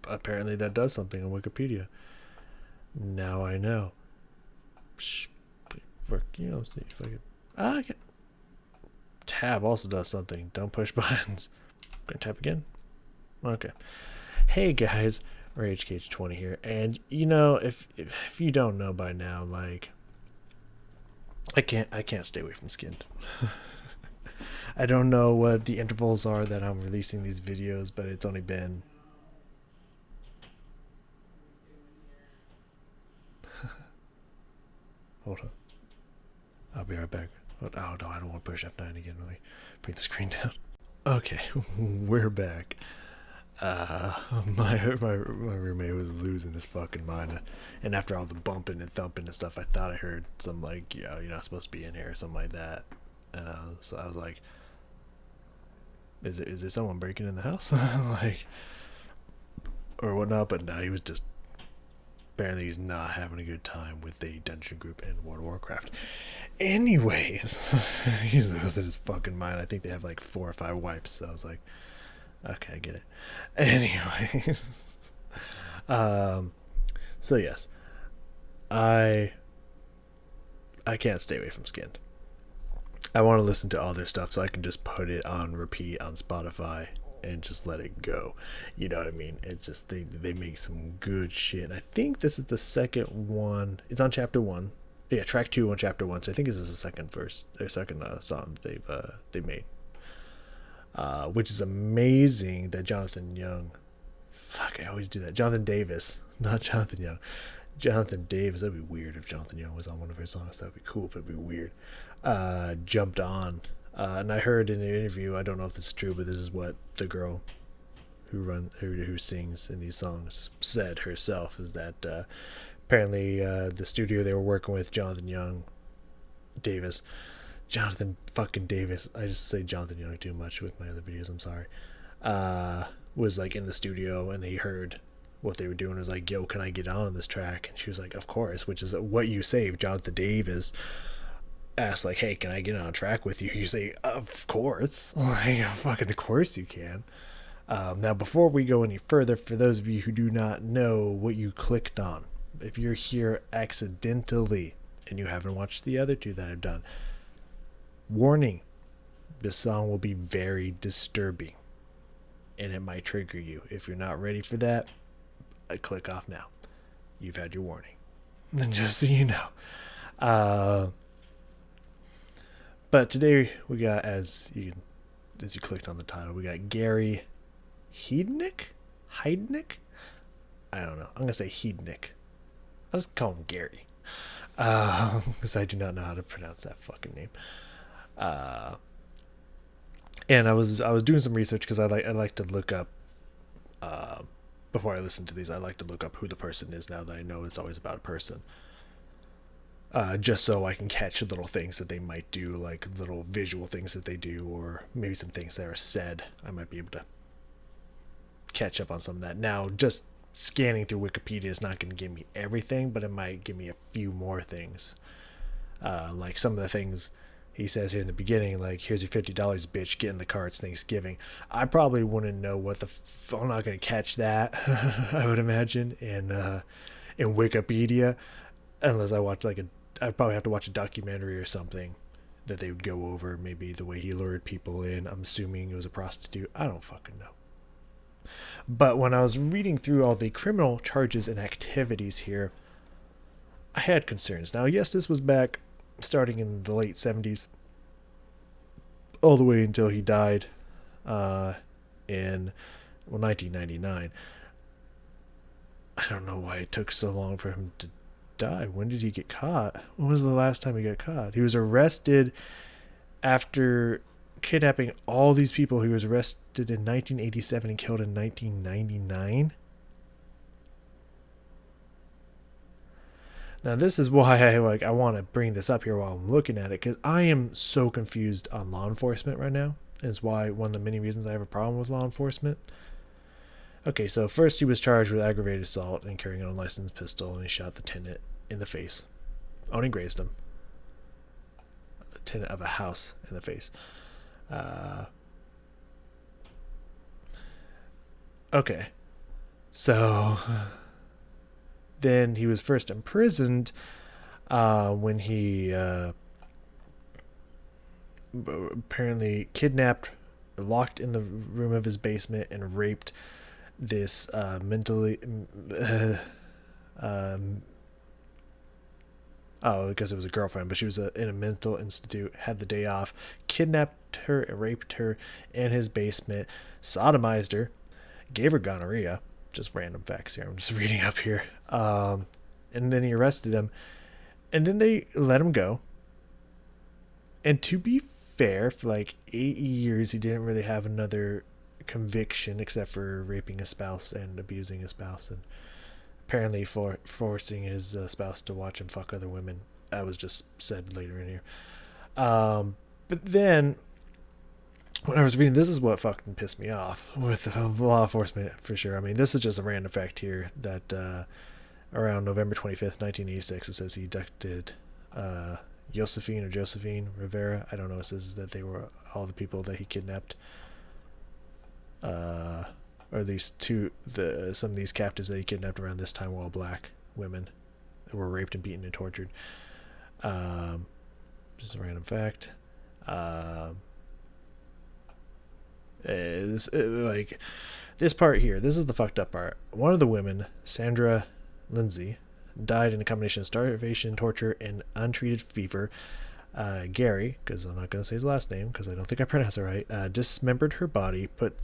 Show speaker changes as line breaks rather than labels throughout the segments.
apparently that does something on Wikipedia. Now I know. Shh, work, see if I can. Okay. Tab also does something. Don't push buttons. Gonna tap again. Okay. Hey guys, RageCage20 here, and if you don't know by now, like, I can't stay away from Skinned. I don't know what the intervals are that I'm releasing these videos, but it's only been hold on. I'll be right back. Oh no, I don't want to push F9 again. Let me bring the screen down. Okay, we're back. My roommate was losing his fucking mind, and after all the bumping and thumping and stuff, I thought I heard some like, you're not supposed to be in here or something like that, and so I was like, is there someone breaking in the house, like, or whatnot? But no, he was just apparently he's not having a good time with the dungeon group in World of Warcraft. Anyways, he's losing his fucking mind. I think they have like 4 or 5 wipes, so I was like, okay, I get it. Anyways, so yes, I can't stay away from Skinned. I want to listen to all their stuff, so I can just put it on repeat on Spotify and just let it go. You know what I mean? It's just they make some good shit. And I think this is the second one. It's on chapter 1. Yeah, track 2 on chapter 1. So I think this is the second song that they made. Which is amazing that Jonathan Young, fuck, I always do that. Jonathan Davis, not Jonathan Young. Jonathan Davis, that'd be weird if Jonathan Young was on one of his songs. That'd be cool, but it'd be weird. Jumped on. And I heard in an interview, I don't know if this is true, but this is what the girl who sings in these songs said herself, is that apparently the studio they were working with, Jonathan fucking Davis, I just say Jonathan Young too much with my other videos, I'm sorry, was like in the studio, and he heard what they were doing, was like, yo, can I get on this track? And she was like, of course, which is what you say if Jonathan Davis asks, like, hey, can I get on a track with you? You say, of course. Like, fucking of course you can. Now, before we go any further, for those of you who do not know what you clicked on, if you're here accidentally and you haven't watched the other 2 that I've done, warning, this song will be very disturbing and it might trigger you. If you're not ready for that, click off now. You've had your warning. Just so you know. But today we got, as you clicked on the title, we got Gary Heidnik? I don't know. I'm gonna say Heidnik. I'll just call him Gary, because I do not know how to pronounce that fucking name. And I was doing some research, because I like to look up, before I listen to these, I like to look up who the person is, now that I know it's always about a person. Just so I can catch little things that they might do, like little visual things that they do, or maybe some things that are said. I might be able to catch up on some of that. Now, just scanning through Wikipedia is not going to give me everything, but it might give me a few more things. Like some of the things he says here in the beginning, like, here's your $50, bitch, get in the car, it's Thanksgiving. I probably wouldn't know what I'm not going to catch that, I would imagine, in Wikipedia, unless I watch I'd probably have to watch a documentary or something that they would go over, maybe the way he lured people in. I'm assuming it was a prostitute. I don't fucking know. But when I was reading through all the criminal charges and activities here, I had concerns. Now, yes, this was back starting in the late 70s, all the way until he died in 1999. I don't know why it took so long for him to die. When did he get caught? When was the last time he got caught? He was arrested after kidnapping all these people. He was arrested in 1987 and killed in 1999. Now, this is why I want to bring this up here while I'm looking at it, because I am so confused on law enforcement right now. Is why one of the many reasons I have a problem with law enforcement. Okay, so first he was charged with aggravated assault and carrying an unlicensed pistol, and he shot the tenant in the face. Only grazed him. A tenant of a house in the face. Okay. So then he was first imprisoned when he apparently kidnapped, locked in the room of his basement, and raped this mentally. Um, oh, because it was a girlfriend, but she was in a mental institute, had the day off, kidnapped her and raped her in his basement, sodomized her, gave her gonorrhea. Just random facts here. I'm just reading up here. And then he arrested him, and then they let him go. And to be fair, for like 8 years, he didn't really have another conviction except for raping his spouse and abusing his spouse, and apparently forcing his spouse to watch him fuck other women. That was just said later in here. But then when I was reading, this is what fucking pissed me off with law enforcement for sure. I mean, this is just a random fact here that around November 25th, 1986, it says he abducted Josephine Rivera. I don't know. It says that they were all the people that he kidnapped. Or at least some of these captives that he kidnapped around this time were all black women that were raped and beaten and tortured. Just a random fact. This part here, this is the fucked up part. One of the women, Sandra Lindsay, died in a combination of starvation, torture, and untreated fever. Gary, because I'm not going to say his last name because I don't think I pronounced it right, dismembered her body, but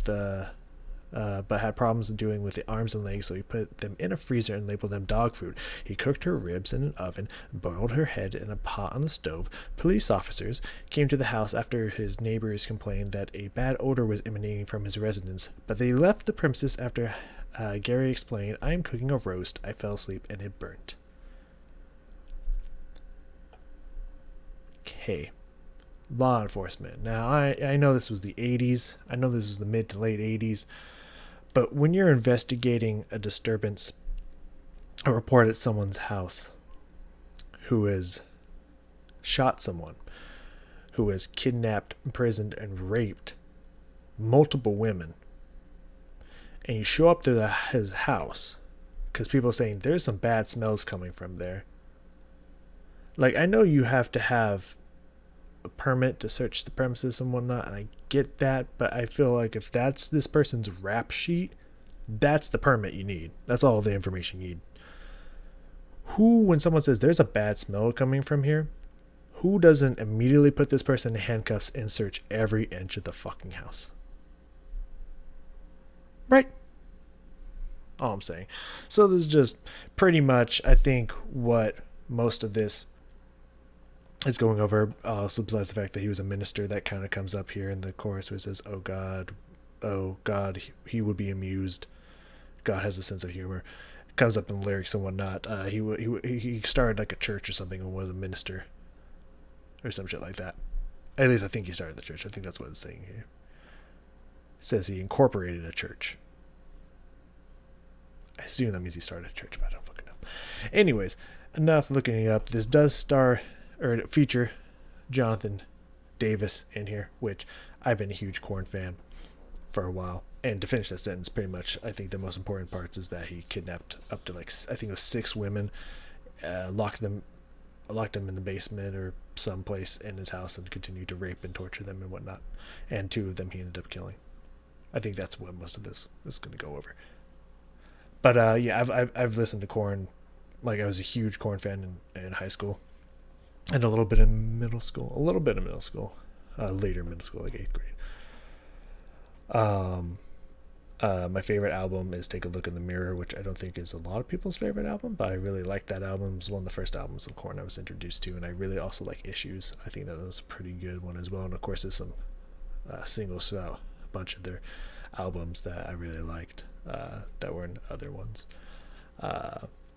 had problems doing with the arms and legs, so he put them in a freezer and labeled them dog food. He cooked her ribs in an oven, boiled her head in a pot on the stove. Police officers came to the house after his neighbors complained that a bad odor was emanating from his residence, but they left the premises after Gary explained, "I am cooking a roast. I fell asleep and it burnt." Okay. Law enforcement. Now, I know this was the 80s. I know this was the mid to late 80s. But when you're investigating a disturbance, a report at someone's house who has shot someone, who has kidnapped, imprisoned, and raped multiple women, and you show up to his house because people are saying there's some bad smells coming from there. Like, I know you have to have a permit to search the premises and whatnot, and I get that, but I feel like if that's this person's rap sheet, that's the permit you need. That's all the information you need. When someone says there's a bad smell coming from here, who doesn't immediately put this person in handcuffs and search every inch of the fucking house? Right? All I'm saying. So this is just pretty much, I think, what most of this is going over, besides the fact that he was a minister. That kind of comes up here in the chorus where it says, oh God, he would be amused. God has a sense of humor. It comes up in the lyrics and whatnot. He started like a church or something and was a minister or some shit like that. At least I think he started the church. I think that's what it's saying here. It says he incorporated a church. I assume that means he started a church, but I don't fucking know. Anyways, enough looking it up. This does feature Jonathan Davis in here, which I've been a huge Korn fan for a while. And to finish that sentence, pretty much, I think the most important parts is that he kidnapped up to I think it was 6 women, locked them in the basement or someplace in his house, and continued to rape and torture them and whatnot. And 2 of them he ended up killing. I think that's what most of this is going to go over. But yeah, I've listened to Korn. Like, I was a huge Korn fan in high school, and a little bit in middle school. Later middle school, like 8th grade. My favorite album is Take a Look in the Mirror, which I don't think is a lot of people's favorite album, but I really like that album. It was one of the first albums of Korn I was introduced to, and I really also like Issues. I think that was a pretty good one as well. And of course, there's some singles throughout a bunch of their albums that I really liked that were in other ones.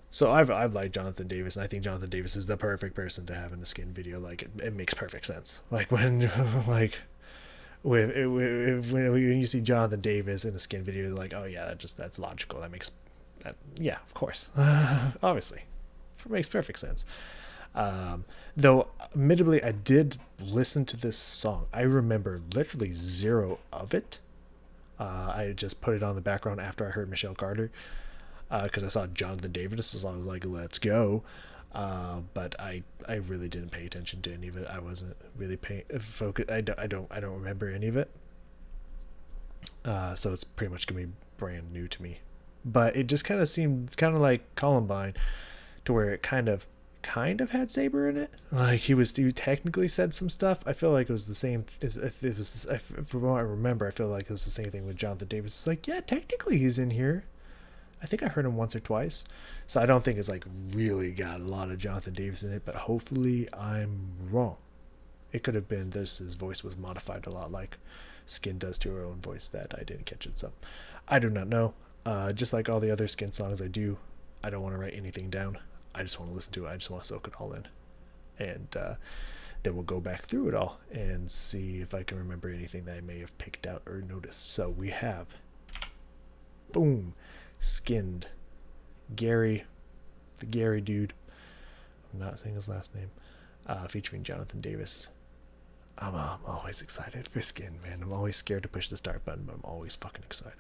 So I've liked Jonathan Davis, and I think Jonathan Davis is the perfect person to have in a Skin video. Like, it makes perfect sense. Like, when when you see Jonathan Davis in a Skin video, like, oh yeah, that's logical. That makes that, yeah, of course, obviously, it makes perfect sense. Though, admittedly, I did listen to this song. I remember literally zero of it. I just put it on the background after I heard Michelle Carter because I saw Jonathan Davis, so I was like, let's go. But I really didn't pay attention to any of it. I wasn't really paying focus. I don't remember any of it. So it's pretty much gonna be brand new to me. But it just kind of seemed, it's kind of like Columbine, to where it kind of had Saber in it. Like he technically said some stuff. I feel like it was the same. If it was, from what I remember, I feel like it was the same thing with Jonathan Davis. It's like, yeah, technically he's in here. I think I heard him once or twice. So I don't think it's like really got a lot of Jonathan Davis in it, but hopefully I'm wrong. It could have been this, his voice was modified a lot like Skynd does to her own voice that I didn't catch it. So I do not know. Just like all the other Skynd songs I don't want to write anything down. I just want to listen to it. I just want to soak it all in. And then we'll go back through it all and see if I can remember anything that I may have picked out or noticed. So we have, boom, Skynd, Gary, the Gary dude. I'm not saying his last name. Featuring Jonathan Davis. I'm always excited for Skynd, man. I'm always scared to push the start button, but I'm always fucking excited.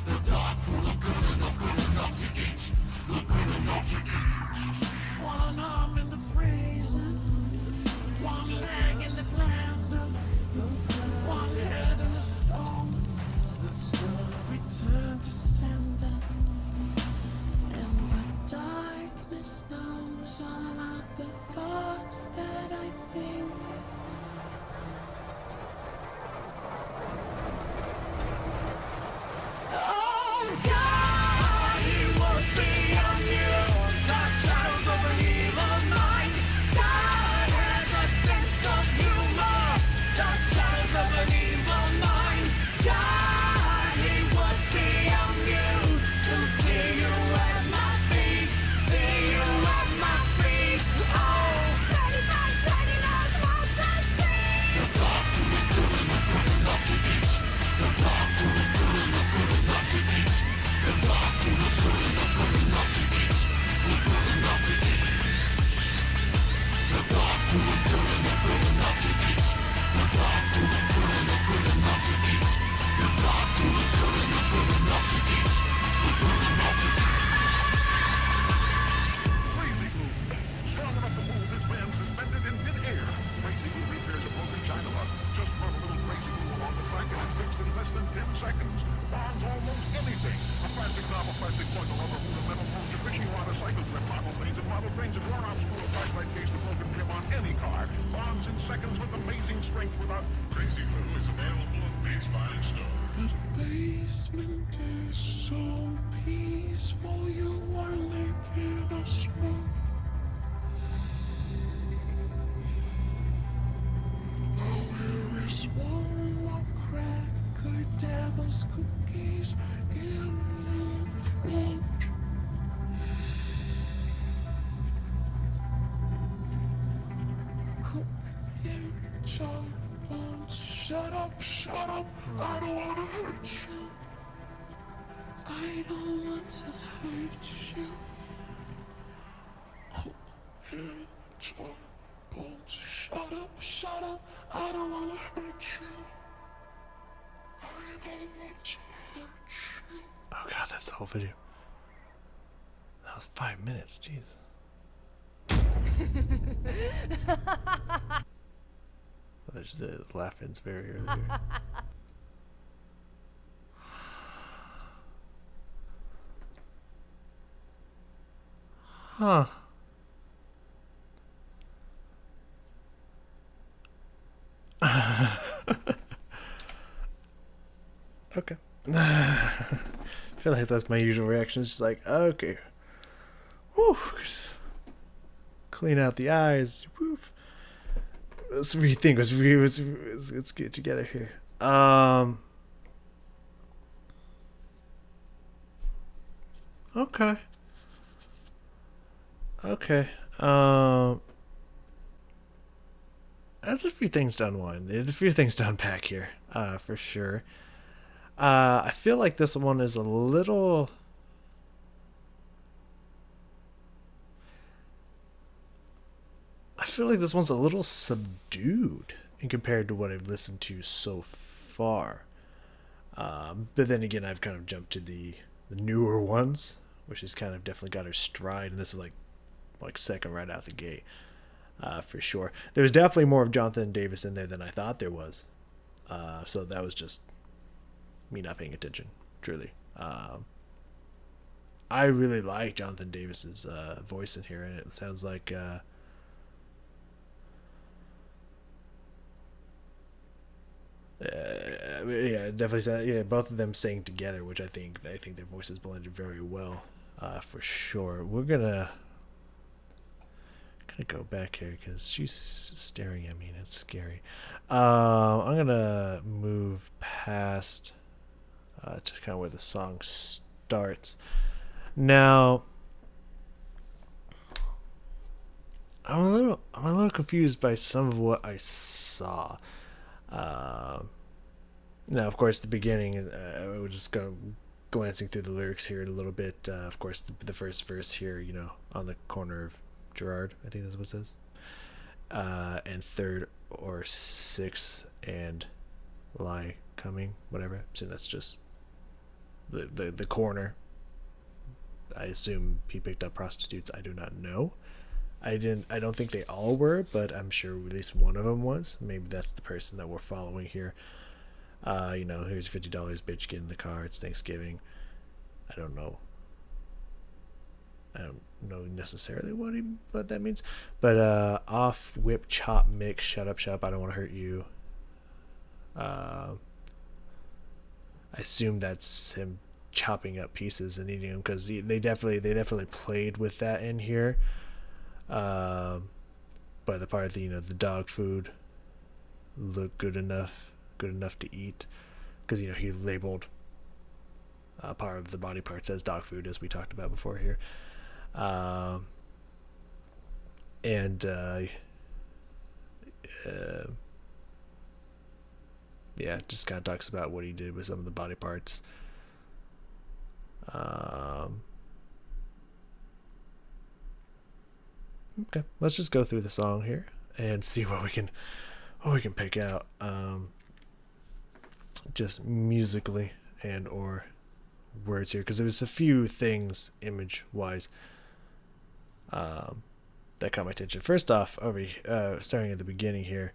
The basement is so peaceful, you are licking a smoke. Oh, here is warm cracker, devil's cookies in your throat. Cook here, jawbones. Shut up, shut up. I don't want to hurt you. I don't want to hurt you. Cook here, jawbones. Shut up, shut up. I don't want to hurt you. I don't want to hurt you.
Oh god, that's the whole video. That was 5 minutes, jeez. Oh, there's the laughing's very early here. Huh. Okay. I feel like that's my usual reaction. It's just like, okay. Whew. Clean out the eyes. Woof. Let's rethink. Let's get together here. Okay. Okay. There's a few things to unwind. There's a few things to unpack here, for sure. I feel like this one is a little. I feel like this one's a little subdued in compared to what I've listened to so far. But then again, I've kind of jumped to the newer ones, which has kind of definitely got her stride, and this is like second right out the gate, for sure. There's definitely more of Jonathan Davis in there than I thought there was. So that was just me not paying attention, truly. I really like Jonathan Davis's voice in here, and it sounds like yeah, definitely. Yeah, both of them sang together, which I think their voices blended very well, for sure. We're gonna go back here because she's staring at me and it's scary. I'm gonna move past to kind of where the song starts. Now, I'm a little confused by some of what I saw. Now, of course, the beginning, I would just go glancing through the lyrics here a little bit. Of course, the first verse here, on the corner of Gerard, I think that's what it says. And third or sixth and lie coming, whatever. So that's just the corner. I assume he picked up prostitutes. I do not know. I don't think they all were, but I'm sure at least one of them was. Maybe that's the person that we're following here. Here's $50, bitch, get in the car. It's Thanksgiving. I don't know necessarily what that means. But off whip chop mix. Shut up. I don't want to hurt you. I assume that's him chopping up pieces and eating them, because they definitely played with that in here. But the part that the dog food looked good enough to eat, because he labeled part of the body parts as dog food, as we talked about before here. Yeah, just kind of talks about what he did with some of the body parts. Okay, let's just go through the song here and see what we can pick out, just musically and or words here, because there was a few things image wise that caught my attention. First off, starting at the beginning here,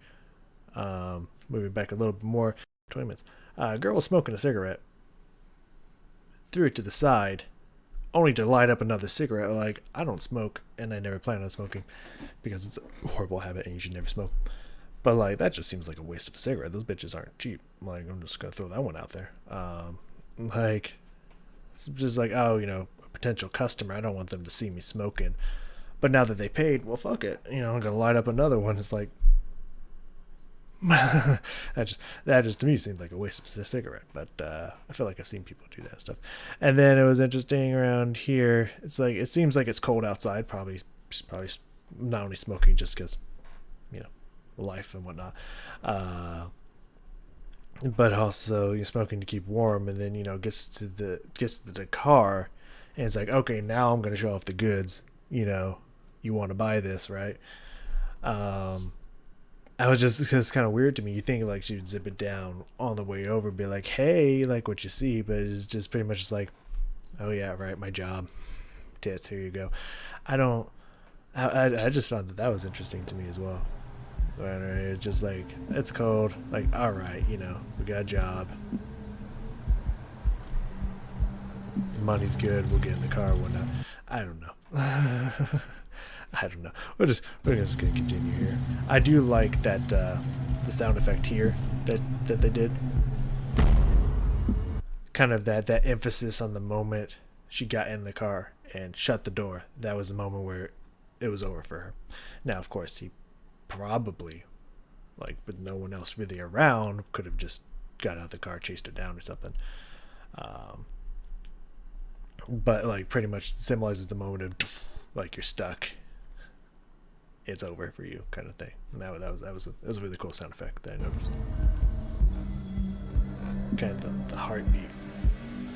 moving back a little bit more, 20 minutes. Girl was smoking a cigarette, threw it to the side, only to light up another cigarette. Like, I don't smoke, and I never plan on smoking, because it's a horrible habit and you should never smoke. But like, that just seems like a waste of a cigarette. Those bitches aren't cheap. Like, I'm just gonna throw that one out there. Like, it's just like, oh, a potential customer. I don't want them to see me smoking. But now that they paid, well, fuck it. I'm gonna light up another one. It's like, that just to me seemed like a waste of a cigarette. But I feel like I've seen people do that stuff. And then it was interesting around here. It's like it seems like it's cold outside. She's probably not only smoking just because, you know, life and whatnot. But also you're smoking to keep warm, and then gets to the car, and it's like, okay, now I'm gonna show off the goods. You want to buy this, right? Um, I was just kind of weird to me. You think like she would zip it down on the way over, and be like, hey, like what you see, but it's just pretty much just like, oh yeah, right, my job, tits, here you go. I don't. I just found that was interesting to me as well. It's just like, it's cold. Like, all right, we got a job. Money's good. We'll get in the car or whatnot. I don't know. I don't know. We're just gonna continue here. I do like that the sound effect here that they did. Kind of that emphasis on the moment she got in the car and shut the door. That was the moment where it was over for her. Now, of course, he probably, like, with no one else really around, could have just got out of the car, chased her down or something. But like pretty much symbolizes the moment of, like, you're stuck, it's over for you, kind of thing. And that was a really cool sound effect that I noticed. Kind of the heartbeat.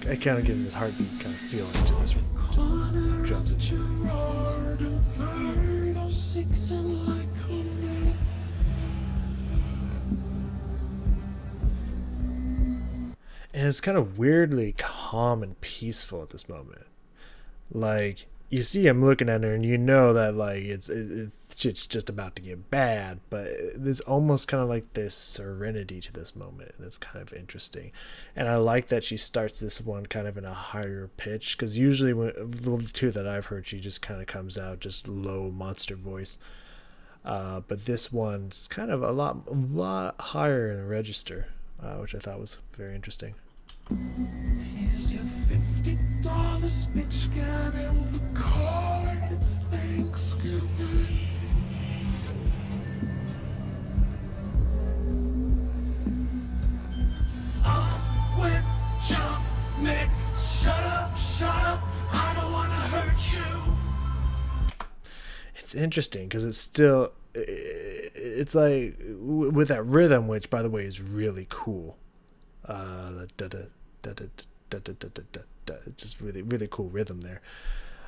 I kind of get this heartbeat kind of feeling to this drums and shit. And it's kind of weirdly calm and peaceful at this moment. Like, you see him looking at her, and you know that like shit's just about to get bad. But there's almost kind of like this serenity to this moment, and it's kind of interesting. And I like that she starts this one kind of in a higher pitch, because usually the two that I've heard, she just kind of comes out just low monster voice. But this one's kind of a lot higher in the register, which I thought was very interesting.
Here's your $50, bitch, get in the car, it's Thanksgiving. Off with jump mix, shut up, I don't wanna hurt you.
It's interesting because it's like with that rhythm, which by the way is really cool. Just really really cool rhythm there.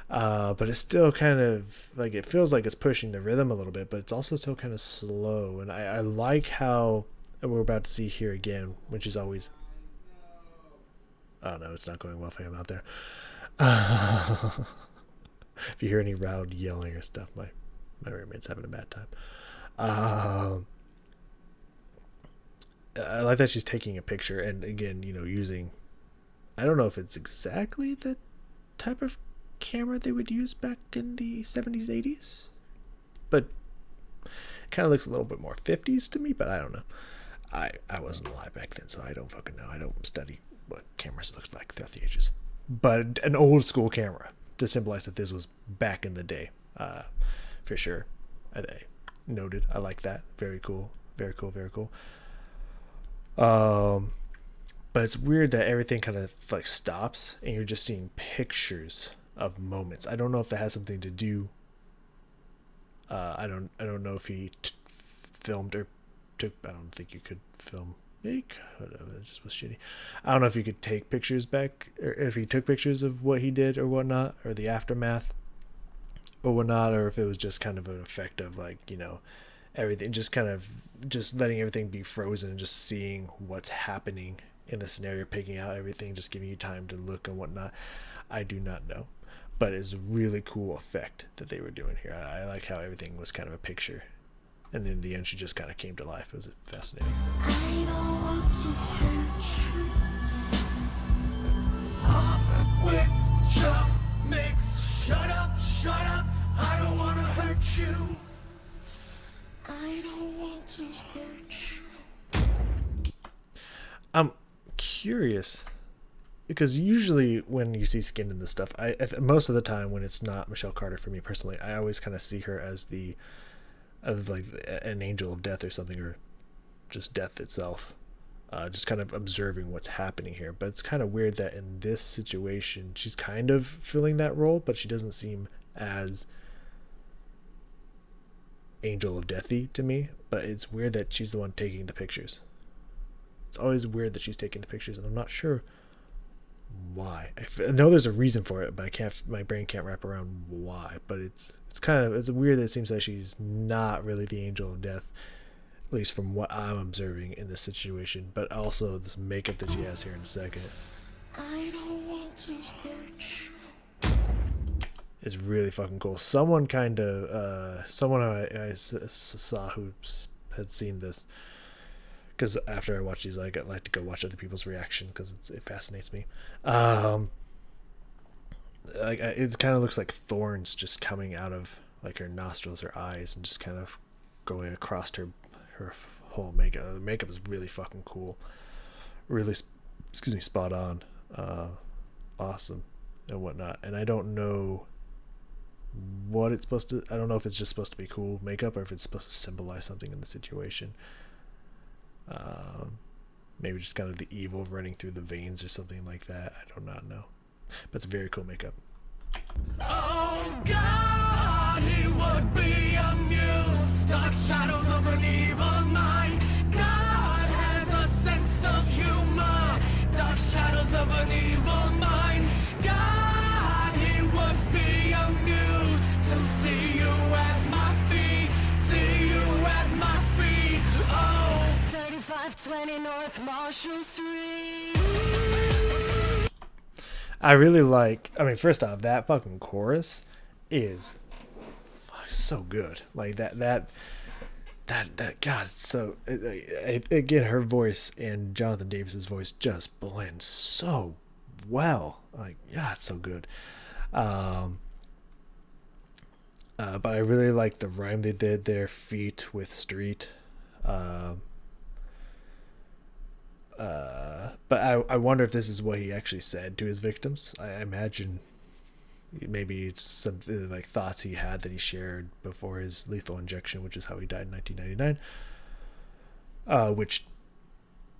But it's still kind of like, it feels like it's pushing the rhythm a little bit, but it's also still kind of slow. And I like how we're about to see here again, which is always. Oh no, it's not going well for him out there. If you hear any loud yelling or stuff, my roommate's having a bad time. I like that she's taking a picture, and again, using. I don't know if it's exactly the type of camera they would use back in the 70s, 80s, but it kind of looks a little bit more 50s to me, but I don't know. I wasn't alive back then, so I don't fucking know. I don't study what cameras looked like throughout the ages. But an old school camera to symbolize that this was back in the day, for sure. I noted. I like that. Very cool. Very cool. Very cool. But it's weird that everything kind of like stops, and you're just seeing pictures of moments. I don't know if that has something to do. I don't know if he filmed or took. I don't think you could film. He could have. It just was shitty. I don't know if you could take pictures back, or if he took pictures of what he did or whatnot, or the aftermath or whatnot, or if it was just kind of an effect of like, everything, just kind of just letting everything be frozen and just seeing what's happening in the scenario, picking out everything, just giving you time to look and whatnot. I do not know, but it's a really cool effect that they were doing here. I like how everything was kind of a picture, and in the end she just kind of came to life. It was fascinating. I don't want to hurt
With jump mix, shut up, I don't wanna hurt you. I don't want to hurt you.
I'm curious because usually when you see Skinned in this stuff, most of the time when it's not Michelle Carter, for me personally, I always kind of see her as the of like an angel of death or something, or just death itself. Just kind of observing what's happening here. But it's kind of weird that in this situation, she's kind of filling that role, but she doesn't seem as angel of deathy to me. But it's weird that she's the one taking the pictures. It's always weird that she's taking the pictures, and I'm not sure why. I know there's a reason for it, but I can't. My brain can't wrap around why. But it's weird that it seems like she's not really the angel of death, at least from what I'm observing in this situation, but also this makeup that she has here in a second.
I don't want to hurt you.
It's really fucking cool. Someone I saw who had seen this, because after I watch these, I like to go watch other people's reaction because it fascinates me. It kind of looks like thorns just coming out of like her nostrils, her eyes, and just kind of going across her whole makeup. The makeup is really fucking cool, really spot on, awesome and whatnot. And I don't know what it's supposed to, I don't know if it's just supposed to be cool makeup or if it's supposed to symbolize something in the situation. Maybe just kind of the evil running through the veins or something like that. I do not know, but it's very cool makeup.
Oh God, he would be amused. Dark shadows of an evil mind. God has a sense of humor. Dark shadows of an evil mind. God, he would be amused to see you at my feet. See you at my feet. Oh, 3520 North Marshall Street.
I really like, I mean, first off, that fucking chorus is so good. Like that God, it's so, again, her voice and Jonathan Davis's voice just blend so well. Like, yeah, it's so good. But I really like the rhyme they did there, feet with street. But I wonder if this is what he actually said to his victims. I imagine maybe it's some like thoughts he had that he shared before his lethal injection, which is how he died in 1999. Which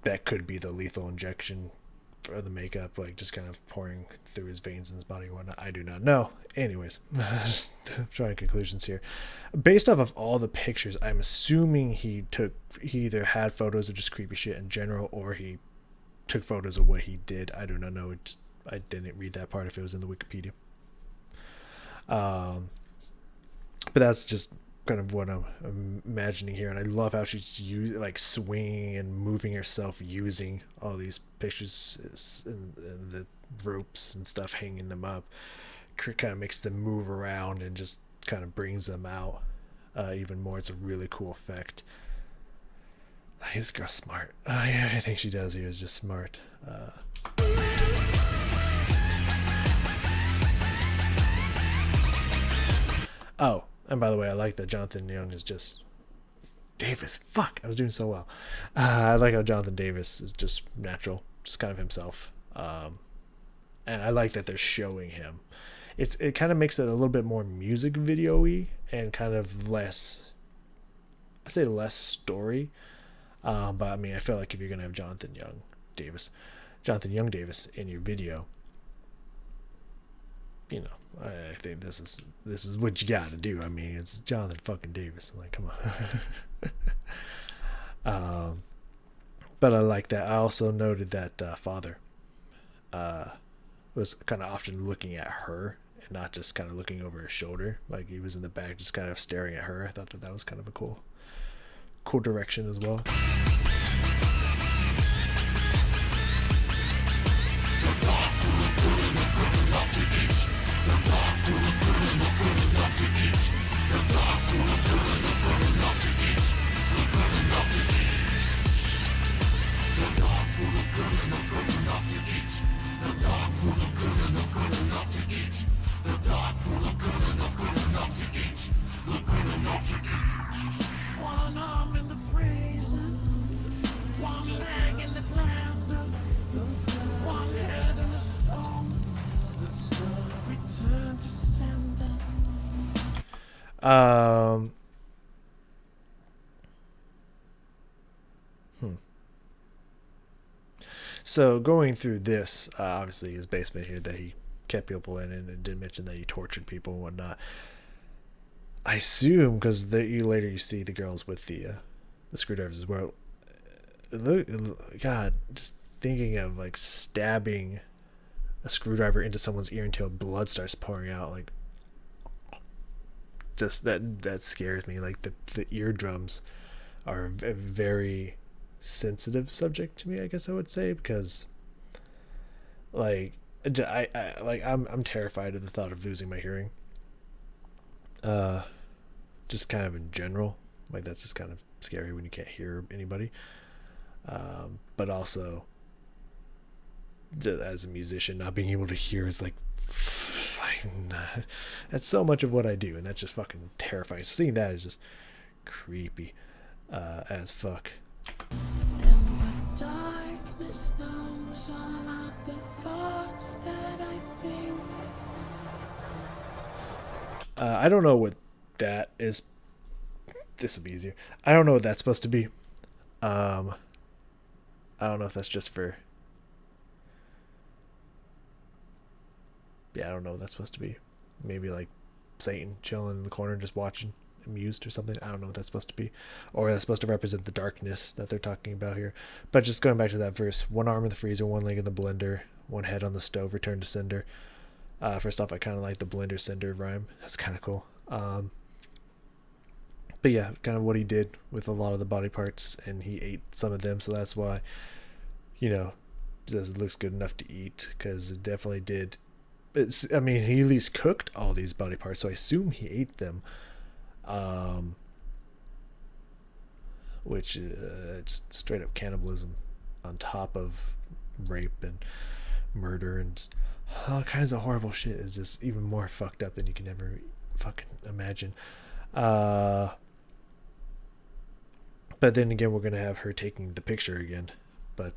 that could be the lethal injection for the makeup, like just kind of pouring through his veins in his body or whatnot. I do not know. Anyways, just trying conclusions here. Based off of all the pictures, I'm assuming he either had photos of just creepy shit in general, or he took photos of what he did. I do not know. I didn't read that part if it was in the Wikipedia. But that's just kind of what I'm imagining here, and I love how she's like swinging and moving herself using all these pictures and the ropes and stuff, hanging them up. Kind of makes them move around and just kind of brings them out even more. It's a really cool effect. This girl's smart. Everything she does here is just smart. Oh, and by the way, I like that Jonathan Young is just Davis. Fuck, I was doing so well. I like how Jonathan Davis is just natural, just kind of himself. And I like that they're showing him. It kind of makes it a little bit more music video-y and kind of less, I'd say less story. But I mean, I feel like if you're gonna have Jonathan Young Davis in your video, you know, I think this is what you gotta do. I mean, it's Jonathan fucking Davis. Like, come on. But I like that. I also noted that father was kind of often looking at her and not just kind of looking over his shoulder. Like he was in the back, just kind of staring at her. I thought that was kind of a cool direction as well.
One arm in the freezing.
Um, hmm. So going through this, obviously his basement here that he kept people in, and did mention that he tortured people and whatnot. I assume because you later you see the girls with the screwdrivers as well. God, just thinking of like stabbing a screwdriver into someone's ear until blood starts pouring out, like just that scares me. Like the eardrums are a very sensitive subject to me, I guess I would say, because like I'm terrified of the thought of losing my hearing. Uh, just kind of in general, like that's just kind of scary when you can't hear anybody. But also, as a musician, not being able to hear is like, it's like nah, that's so much of what I do, and that's just fucking terrifying. So seeing that is just creepy, as fuck.
And the darkness knows all of the thoughts that I feel.
I don't know what that is. This will be easier. I don't know what that's supposed to be. Um, I don't know if that's just for. Yeah, I don't know what that's supposed to be. Maybe like Satan chilling in the corner just watching, amused or something. I don't know what that's supposed to be. Or that's supposed to represent the darkness that they're talking about here. But just going back to that verse, one arm in the freezer, one leg in the blender, one head on the stove, return to sender. First off, I kind of like the blender sender rhyme. That's kind of cool. But yeah, kind of what he did with a lot of the body parts, and he ate some of them, so that's why, says it looks good enough to eat, because it definitely did. I mean, he at least cooked all these body parts, so I assume he ate them. Which just straight up cannibalism on top of rape and murder and just all kinds of horrible shit is just even more fucked up than you can ever fucking imagine. But then again, we're gonna have her taking the picture again. But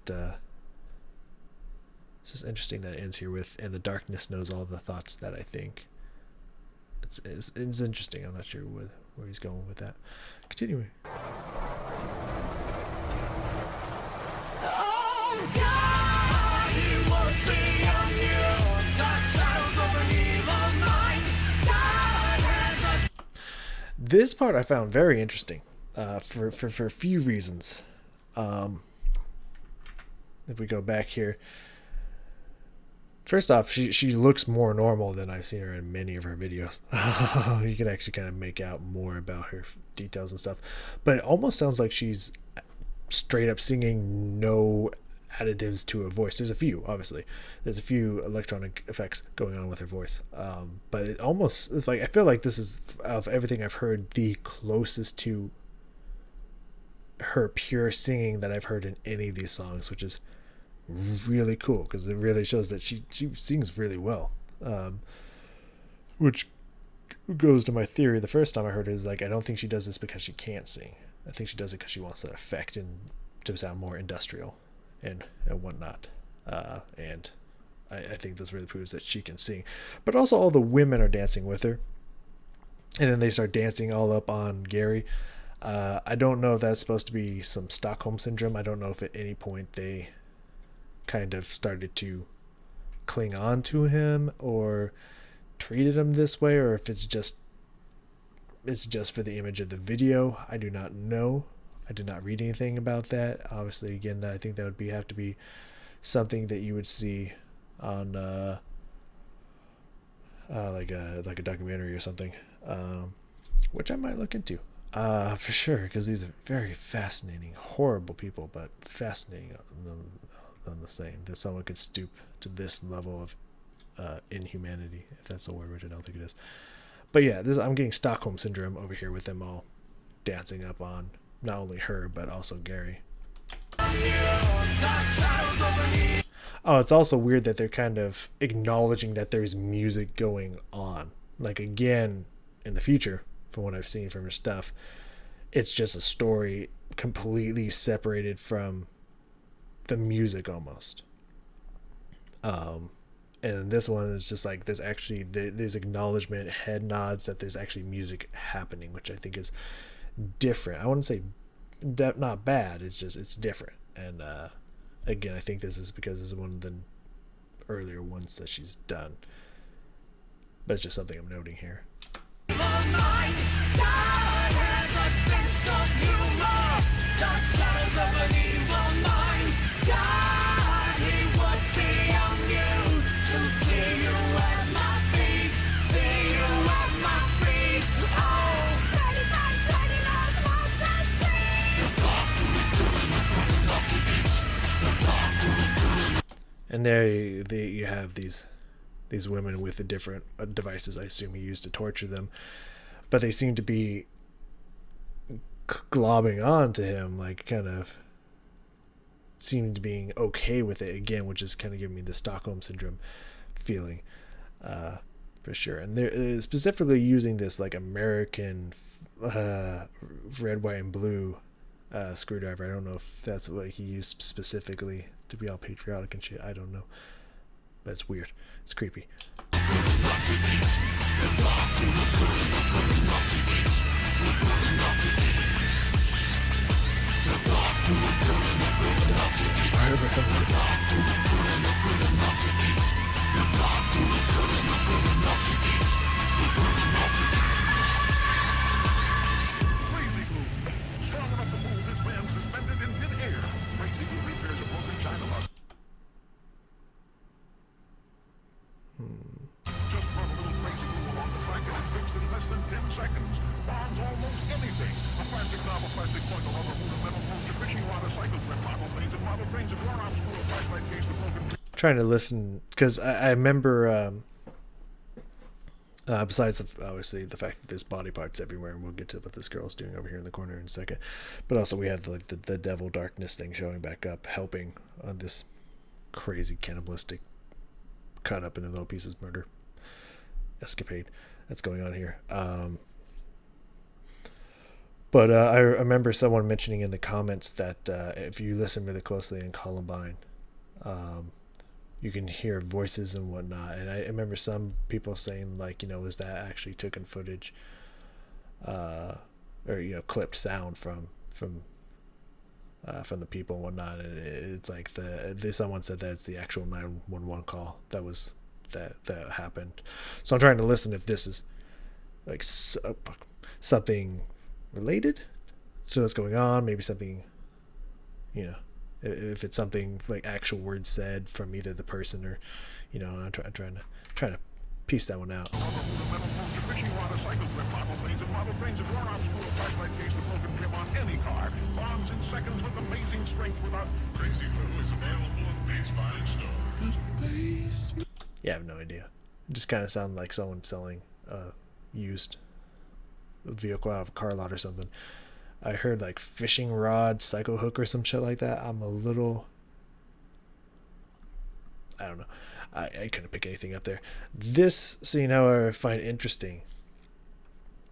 it's just interesting that it ends here with, and the darkness knows all the thoughts that I think. It's interesting. I'm not sure where he's going with that. Continuing.
Oh God, he would be amused at shadows of an evil mind. God has a
This part I found very interesting, for a few reasons. If we go back here, first off, she looks more normal than I've seen her in many of her videos. You can actually kind of make out more about her details and stuff, but it almost sounds like she's straight up singing, no additives to her voice. There's a few, obviously. There's a few electronic effects going on with her voice, but it's like I feel like this is, of everything I've heard, the closest to her pure singing that I've heard in any of these songs, which is really cool because it really shows that she sings really well, which goes to my theory. The first time I heard it is like, I don't think she does this because she can't sing. I think she does it because she wants that effect and to sound more industrial and whatnot. And I think this really proves that she can sing. But also all the women are dancing with her. And then they start dancing all up on Gary. I don't know if that's supposed to be some Stockholm syndrome. I don't know if at any point they kind of started to cling on to him or treated him this way, or if it's just for the image of the video. I do not know. I did not read anything about that. Obviously, again, I think that would have to be something that you would see on like a documentary or something, which I might look into for sure, because these are very fascinating, horrible people, but fascinating on the same, that someone could stoop to this level of inhumanity, if that's the word, which I don't think it is. But yeah, I'm getting Stockholm syndrome over here with them all dancing up on not only her but also Gary. Oh, it's also weird that they're kind of acknowledging that there's music going on. Like, again, in the future, from what I've seen from her stuff, it's just a story completely separated from the music almost. And this one is just like there's actually there's acknowledgement, head nods that there's actually music happening, which I think is different. I wouldn't say not bad. It's just it's different. And again, I think this is because this is one of the earlier ones that she's done. But it's just something I'm noting here. And there you have these women with the different devices I assume he used to torture them, but they seem to be globbing on to him, like kind of seem to being okay with it again, which is kind of giving me the Stockholm syndrome feeling, for sure. And they're specifically using this like American red, white, and blue screwdriver. I don't know if that's what he used specifically to be all patriotic and shit. I don't know, but it's weird. It's creepy. Trying to listen because I remember besides obviously the fact that there's body parts everywhere, and we'll get to what this girl's doing over here in the corner in a second, but also we have the devil darkness thing showing back up, helping on this crazy cannibalistic cut up into little pieces murder escapade that's going on here. But I remember someone mentioning in the comments that if you listen really closely in Columbine, you can hear voices and whatnot. And I remember some people saying, like, you know, was that actually taken footage, or, you know, clipped sound from the people and whatnot. And it's like someone said that it's the actual 911 call that happened. So I'm trying to listen if this is like something related to what's going on, maybe something, you know, if it's something like actual words said from either the person or, you know, I'm trying to piece that one out. Yeah, I have no idea. It just kind of sounded like someone selling used vehicle out of a car lot or something. I heard like fishing rod, psycho hook, or some shit like that. I'm a little, I don't know. I couldn't pick anything up there. This scene, however, I find interesting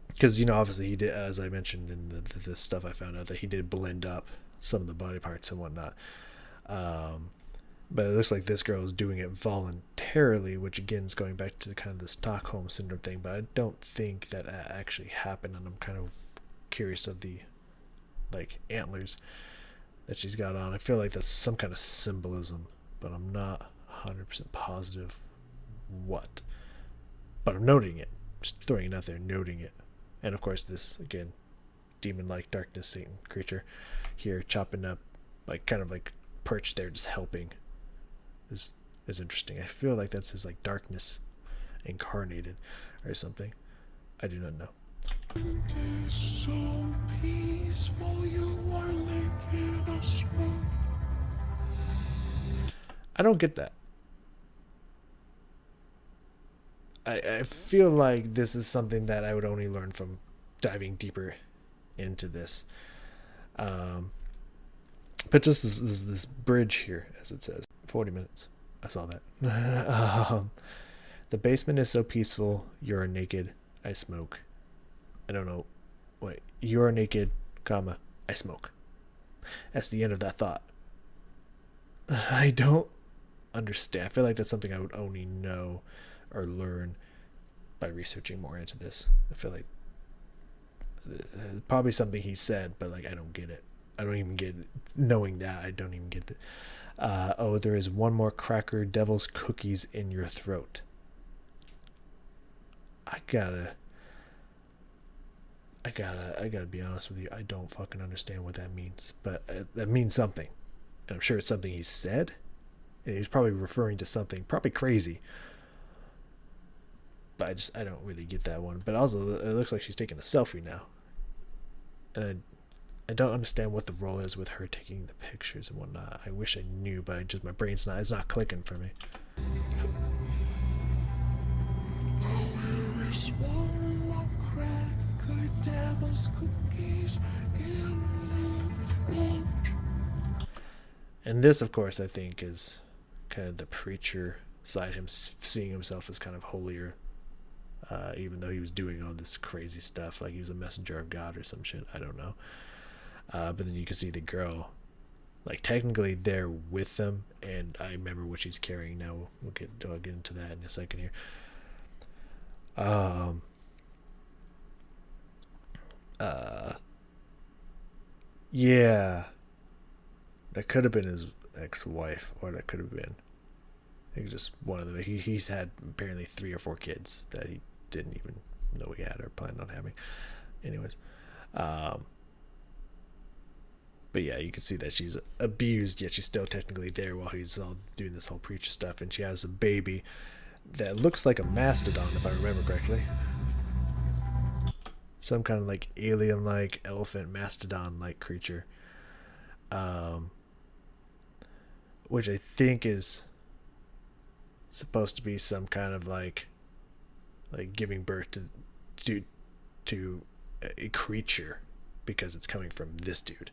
because, you know, obviously he did, as I mentioned in the stuff I found out, that he did blend up some of the body parts and whatnot. But it looks like this girl is doing it voluntarily, which again is going back to kind of the Stockholm syndrome thing. But I don't think that actually happened, and I'm kind of curious of the like antlers that she's got on. I feel like that's some kind of symbolism, but I'm not 100% positive what. But I'm noting it, just throwing it out there, noting it. And of course this, again, demon-like darkness Satan creature here chopping up, like kind of like perched there just helping is interesting. I feel like that's his like darkness incarnated or something. I do not know.
It is so peaceful, you are naked as well.
I don't get that. I feel like this is something that I would only learn from diving deeper into this. But just this bridge here, as it says, 40 minutes. I saw that. The basement is so peaceful. You're naked. I smoke. I don't know. Wait, you're naked, comma, I smoke. That's the end of that thought. I don't understand. I feel like that's something I would only know or learn by researching more into this. I feel like probably something he said, but like I don't get it. I don't even get it. Knowing that, I don't even get it. Oh, there is one more cracker, devil's cookies in your throat. I gotta be honest with you. I don't fucking understand what that means, but that means something, and I'm sure it's something he said. And he's probably referring to something probably crazy, but I don't really get that one. But also, it looks like she's taking a selfie now, and I don't understand what the role is with her taking the pictures and whatnot. I wish I knew, but my brain's it's not clicking for me.
There is one more cracker, devil's cookies in the throat.
And this, of course, I think is kind of the preacher side, him seeing himself as kind of holier, even though he was doing all this crazy stuff, like he was a messenger of God or some shit. I don't know. But then you can see the girl, like technically there with them, and I remember what she's carrying now. I'll get into that in a second here. Yeah, that could have been his ex-wife, or that could have been, I think, just one of them. He's had apparently 3 or 4 kids that he didn't even know he had or planned on having. Anyways, but yeah, you can see that she's abused, yet she's still technically there while he's all doing this whole preacher stuff, and she has a baby that looks like a mastodon, if I remember correctly. Some kind of like alien-like elephant mastodon-like creature, which I think is supposed to be some kind of like giving birth to a creature, because it's coming from this dude.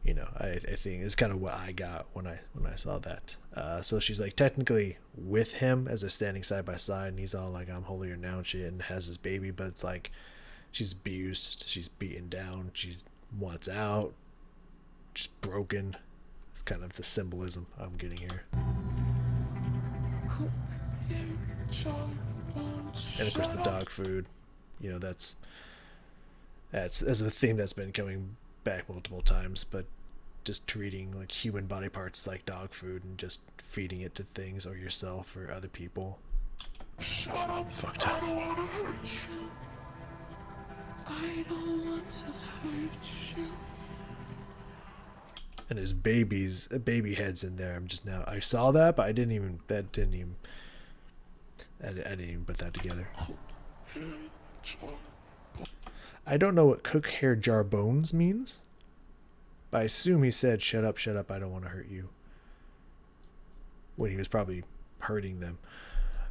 You know, I think it's kind of what I got when I saw that. So she's like technically with him as they're standing side by side, and he's all like, "I'm holier now," and shit, and has his baby, but it's like she's abused, she's beaten down, she wants out, she's broken. It's kind of the symbolism I'm getting here. And of course the dog food, you know, that's a theme that's been coming back multiple times, but just treating like human body parts like dog food and just feeding it to things or yourself or other people.
Shut up.
Fucked up.
I don't want to hurt you. I don't want to hurt you.
And there's baby heads in there. I saw that, but I didn't even put that together. I don't know what cook hair jar bones means, but I assume he said, shut up, I don't want to hurt you," when he was probably hurting them.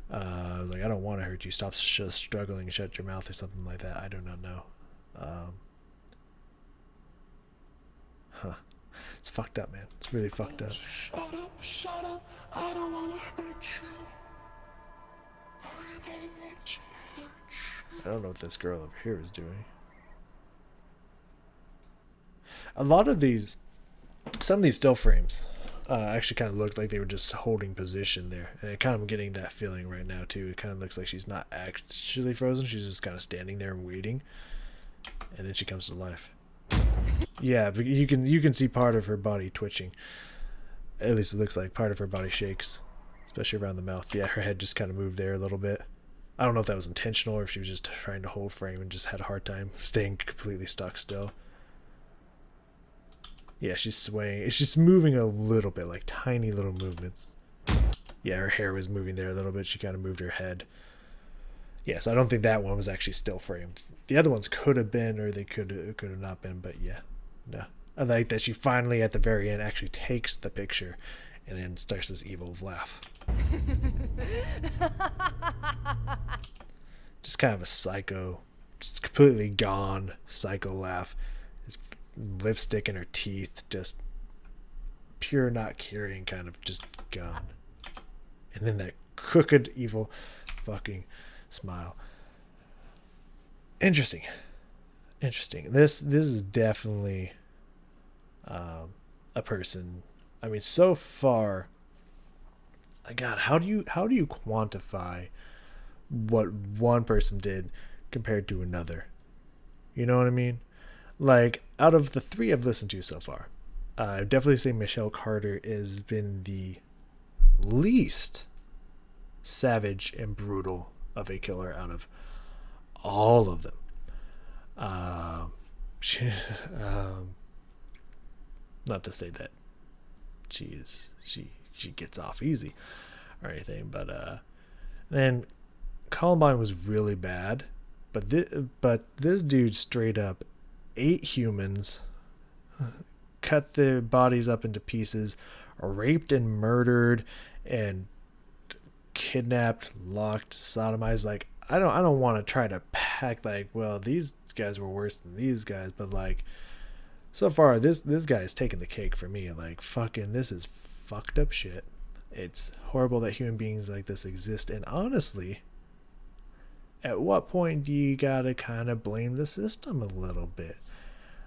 Like, "I don't want to hurt you, stop struggling and shut your mouth," or something like that. I do not know. It's fucked up, man. It's really fucked up.
Shut up, I don't want to hurt you. I don't want to hurt you.
I don't know what this girl over here is doing. A lot of some of these still frames actually kind of looked like they were just holding position there, and I kind of getting that feeling right now too. It kind of looks like she's not actually frozen, she's just kind of standing there and waiting, and then she comes to life. Yeah, but you can see part of her body twitching. At least it looks like part of her body shakes, especially around the mouth. Yeah, her head just kind of moved there a little bit. I don't know if that was intentional or if she was just trying to hold frame and just had a hard time staying completely stuck still. Yeah, she's swaying. It's just moving a little bit, like tiny little movements. Yeah, her hair was moving there a little bit. She kind of moved her head. Yeah, so I don't think that one was actually still framed. The other ones could have been, or they could have not been, but yeah, no. I like that she finally, at the very end, actually takes the picture and then starts this evil laugh. Just kind of a psycho, just completely gone psycho laugh. Lipstick in her teeth, just pure not caring, kind of just gone. And then that crooked, evil fucking smile. Interesting. This is definitely a person. I mean, so far God, how do you quantify what one person did compared to another? You know what I mean? Like, out of the three I've listened to so far, I would definitely say Michelle Carter has been the least savage and brutal of a killer out of all of them. She, um, not to say that she gets off easy or anything, but then Columbine was really bad, but this dude straight up ate humans, cut their bodies up into pieces, raped and murdered, and kidnapped, locked, sodomized. Like, I don't want to try to pack like, well, these guys were worse than these guys, but like, so far this guy is taking the cake for me. Like, fucking, this is fucked up shit. It's horrible that human beings like this exist, and honestly, at what point do you gotta kind of blame the system a little bit?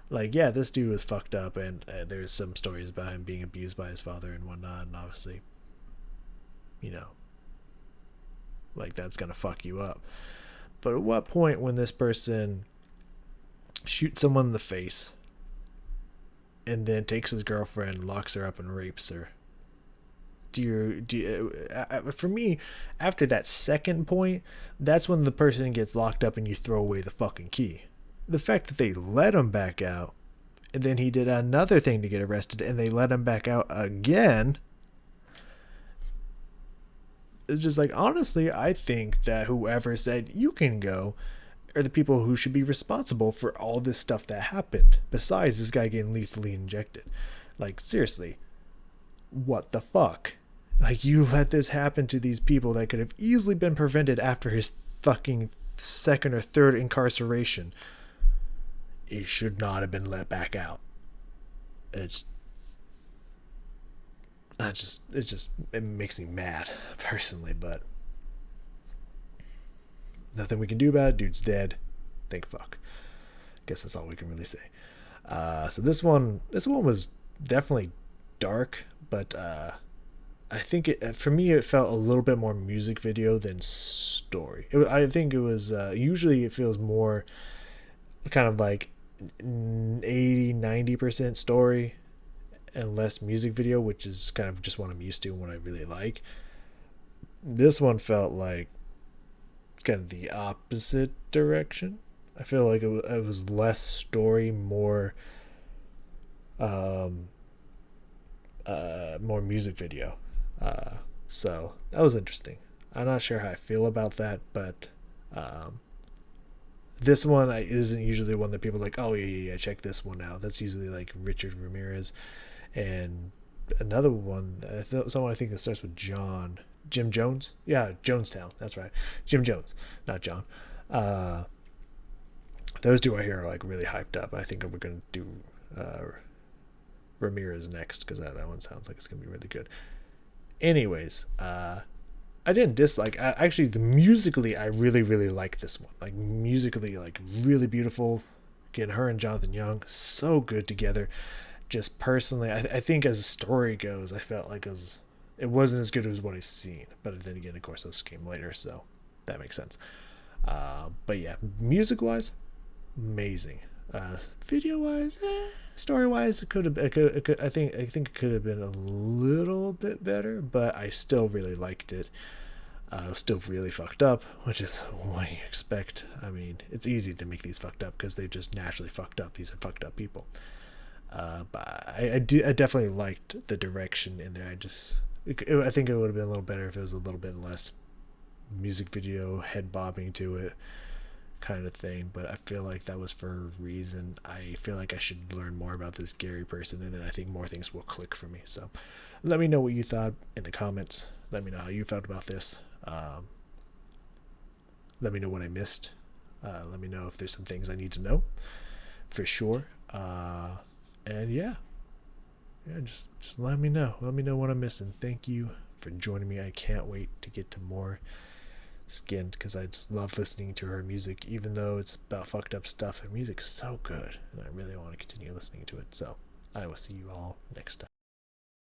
Like, yeah, this dude was fucked up, and there's some stories about him being abused by his father and whatnot, and obviously, you know, like, that's gonna fuck you up. But at what point, when this person shoots someone in the face and then takes his girlfriend, locks her up, and rapes her, for me, after that second point, that's when the person gets locked up and you throw away the fucking key. The fact that they let him back out, and then he did another thing to get arrested, and they let him back out again, it's just like, honestly, I think that whoever said you can go are the people who should be responsible for all this stuff that happened, besides this guy getting lethally injected. Like, seriously, what the fuck? Like, you let this happen to these people that could have easily been prevented after his fucking second or third incarceration. He should not have been let back out. It makes me mad personally, but nothing we can do about it. Dude's dead. Thank fuck. Guess that's all we can really say. So this one was definitely dark, but I think for me it felt a little bit more music video than story. I think it was usually it feels more kind of like 80-90% story and less music video, which is kind of just what I'm used to and what I really like. This one felt like kind of the opposite direction. I feel like it was less story, more more music video. So that was interesting. I'm not sure how I feel about that, but this one isn't usually one that people are like, oh yeah, check this one out. That's usually like Richard Ramirez, and another one, someone I think that starts with John. Jim Jones? Yeah, Jonestown. That's right. Jim Jones, not John. Those two I hear are like really hyped up. I think we're going to do Ramirez next, because that one sounds like it's going to be really good. Anyways, I didn't dislike. Actually, musically, I really, really like this one. Like, musically, like, really beautiful. Again, her and Jonathan Young, so good together. Just personally, I think as a story goes, I felt like it wasn't as good as what I've seen. But then again, of course, those came later, so that makes sense. But yeah, music-wise, amazing. Video-wise, story-wise, I think it could have been a little bit better, but I still really liked it. It was still really fucked up, which is what you expect. I mean, it's easy to make these fucked up because they're just naturally fucked up. These are fucked up people. But I definitely liked the direction in there. I think it would have been a little better if it was a little bit less music video, head bobbing to it kind of thing, but I feel like that was for a reason. I feel like I should learn more about this Gary person, and then I think more things will click for me. So let me know what you thought in the comments. Let me know how you felt about this. Let me know what I missed. Let me know if there's some things I need to know for sure. And yeah, just let me know. Let me know what I'm missing. Thank you for joining me. I can't wait to get to more Skynd, because I just love listening to her music, even though it's about fucked up stuff. Her music's so good, and I really want to continue listening to it. So I will see you all next time.